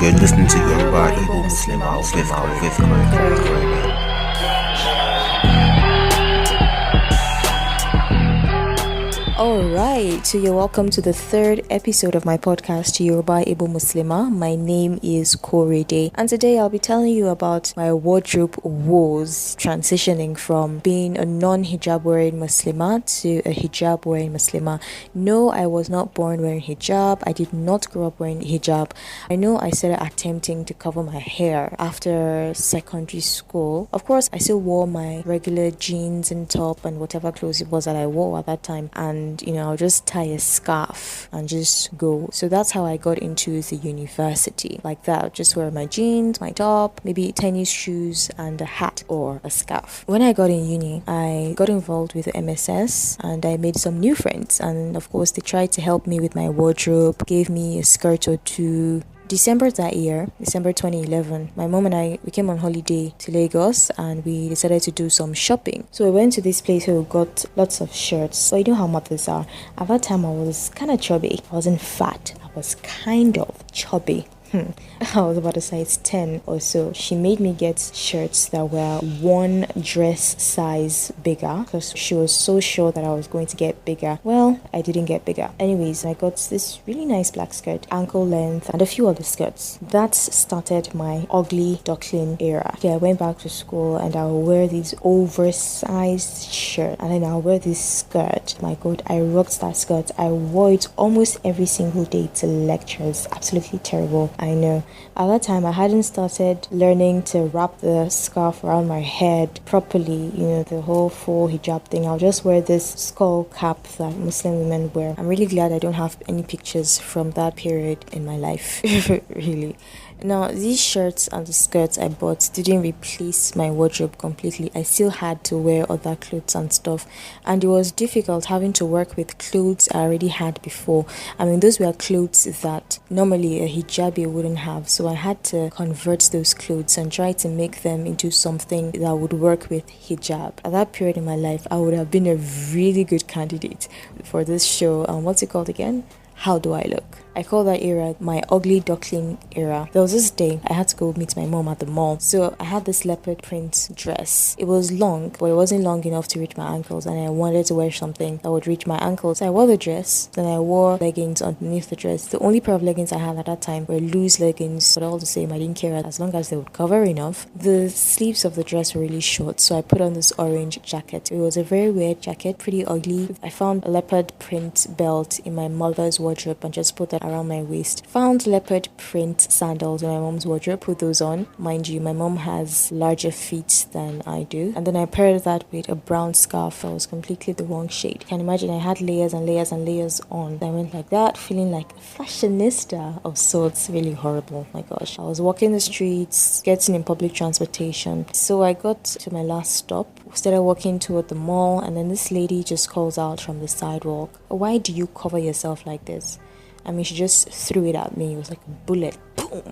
You're listening to Yoruba Igbo Muslimah with Corey. Alright, so you're welcome to the third episode of my podcast, Yoruba Igbo Muslimah. My name is Korede, and today I'll be telling you about my wardrobe woes, transitioning from being a non-hijab-wearing Muslimah to a hijab-wearing Muslimah. No, I was not born wearing hijab. I did not grow up wearing hijab. I know I started attempting to cover my hair after secondary school. Of course, I still wore my regular jeans and top and whatever clothes it was that I wore at that time, and I'll just tie a scarf and just go. So that's how I got into the university, like that. Just wear my jeans, my top, maybe tennis shoes and a hat or a scarf. When I got in uni, I got involved with the MSS and I made some new friends, and of course they tried to help me with my wardrobe, gave me a skirt or two. December that year, December 2011, my mom and I, we came on holiday to Lagos and we decided to do some shopping. So we went to this place where we got lots of shirts. So you know how mothers are. At that time, I was kind of chubby. I wasn't fat. I was kind of chubby. I was about a size 10 or so. She made me get shirts that were one dress size bigger because she was so sure that I was going to get bigger. Well, I didn't get bigger. Anyways, I got this really nice black skirt, ankle length, and a few other skirts. That started my ugly duckling era. Okay, I went back to school and I'll wear these oversized shirt and then I'll wear this skirt. My God, I rocked that skirt. I wore it almost every single day to lectures. Absolutely terrible. I know. At that time, I hadn't started learning to wrap the scarf around my head properly, the whole full hijab thing. I'll just wear this skull cap that Muslim women wear. I'm really glad I don't have any pictures from that period in my life, really. Now, these shirts and the skirts I bought didn't replace my wardrobe completely. I still had to wear other clothes and stuff, and it was difficult having to work with clothes I already had before. I mean, those were clothes that normally a hijabi wouldn't have, so I had to convert those clothes and try to make them into something that would work with hijab. At that period in my life, I would have been a really good candidate for this show. What's it called again? How Do I Look? I call that era my ugly duckling era. There was this day I had to go meet my mom at the mall. So I had this leopard print dress. It was long, but it wasn't long enough to reach my ankles, and I wanted to wear something that would reach my ankles. So I wore the dress, then I wore leggings underneath the dress. The only pair of leggings I had at that time were loose leggings, but all the same, I didn't care as long as they would cover enough. The sleeves of the dress were really short, so I put on this orange jacket. It was a very weird jacket, pretty ugly. I found a leopard print belt in my mother's wardrobe and just put that around my waist. Found leopard print sandals in my mom's wardrobe, put those on. Mind you, my mom has larger feet than I do. And then I paired that with a brown scarf that was completely the wrong shade. You can imagine I had layers and layers and layers on. I went like that, feeling like a fashionista of sorts. Really horrible, my gosh. I was walking the streets, getting in public transportation. So I got to my last stop, started walking toward the mall, and then this lady just calls out from the sidewalk, "Why do you cover yourself like this?" I mean, she just threw it at me. It was like a bullet. Boom!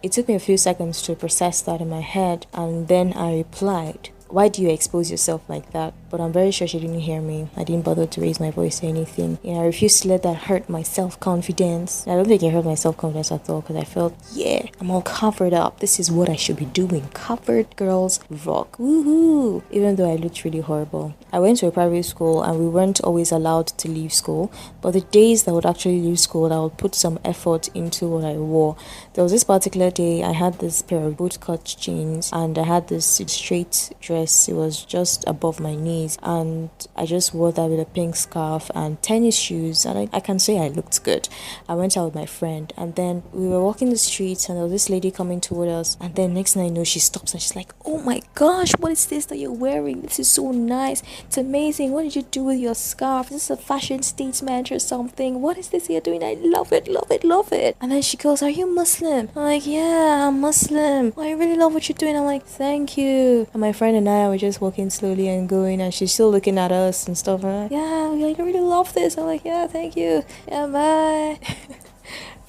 It took me a few seconds to process that in my head, and then I replied, "Why do you expose yourself like that?" But I'm very sure she didn't hear me. I didn't bother to raise my voice or anything. I refused to let that hurt my self-confidence. I don't think it hurt my self-confidence at all, because I felt, yeah, I'm all covered up. This is what I should be doing. Covered girls rock. Woohoo! Even though I looked really horrible. I went to a private school and we weren't always allowed to leave school. But the days that I would actually leave school, I would put some effort into what I wore. There was this particular day, I had this pair of bootcut jeans and I had this straight dress. It was just above my knees. And I just wore that with a pink scarf and tennis shoes, and I can say I looked good. I went out with my friend, and then we were walking the streets, and there was this lady coming toward us, and then next thing I know, she stops and she's like, "Oh my gosh, what is this that you're wearing? This is so nice. It's amazing. What did you do with your scarf? This is a fashion statement or something. What is this you're doing? I love it, love it, love it." And then she goes, "Are you Muslim?" I'm like, "Yeah, I'm Muslim. Oh, I really love what you're doing." I'm like, "Thank you." And my friend and I were just walking slowly and going, and she's still looking at us and stuff. And I'm like, "Yeah, I really love this." I'm like, "Yeah, thank you. Yeah, bye."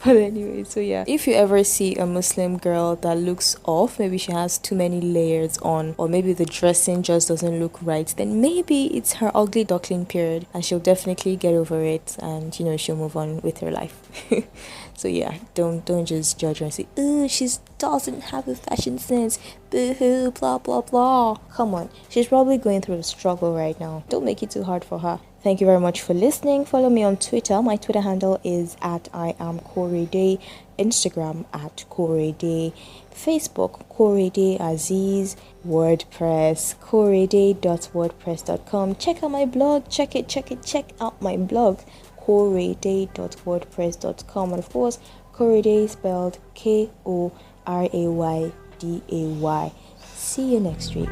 But anyway, so yeah, if you ever see a Muslim girl that looks off, maybe she has too many layers on, or maybe the dressing just doesn't look right, then maybe it's her ugly duckling period, and she'll definitely get over it, and she'll move on with her life. So yeah, don't just judge her and say, "Oh, she doesn't have a fashion sense, boo-hoo, blah blah blah." Come on, she's probably going through a struggle right now. Don't make it too hard for her. Thank you very much for listening. Follow me on Twitter. My Twitter handle is at I am Korede, Instagram at Korede, Facebook Korede Aziz, WordPress korede.wordpress.com. Check out my blog. Check out my blog, korede.wordpress.com, and of course Korede spelled Korayday. See you next week.